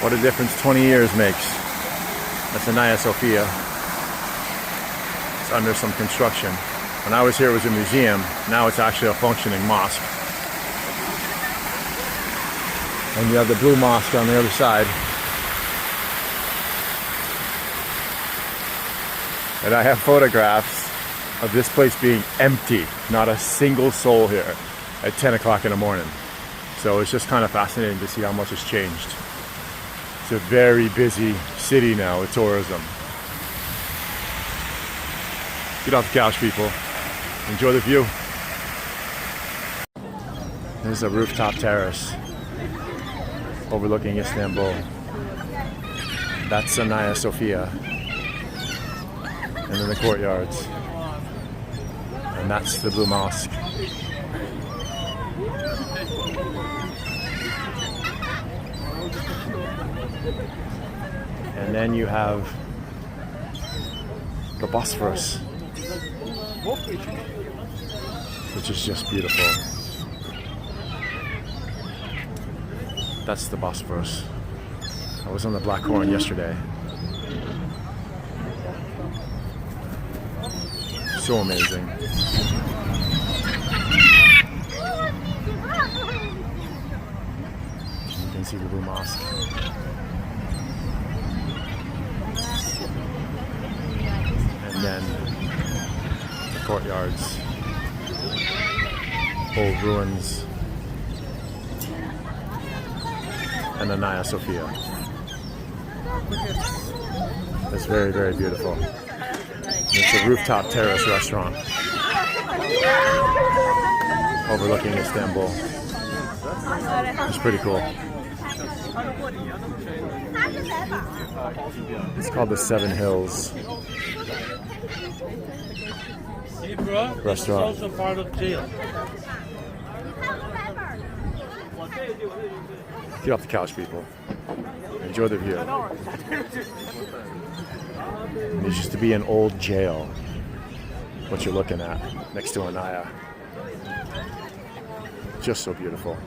What a difference 20 years makes. That's Hagia Sophia. It's under some construction. When I was here, it was a museum. Now it's actually a functioning mosque. And you have the blue mosque on the other side. And I have photographs of this place being empty. Not a single soul here at 10 o'clock in the morning. So it's just kind of fascinating to see how much has changed. It's a very busy city now with tourism. Get off the couch, people. Enjoy the view. There's a rooftop terrace overlooking Istanbul. That's Hagia Sophia. And then the courtyards. And that's the Blue Mosque. And then you have the Bosphorus, which is just beautiful. That's the Bosphorus. I was on the Black Horn yesterday. So amazing. You can see the Blue Mosque. And then the courtyards, old ruins, and the Hagia Sophia. It's very, very beautiful. It's a rooftop terrace restaurant overlooking Istanbul. It's pretty cool. It's called the Seven Hills restaurant. Also part of jail. Get off the couch, people. Enjoy the view. It used to be an old jail, what you're looking at next to Anaya. Just so beautiful.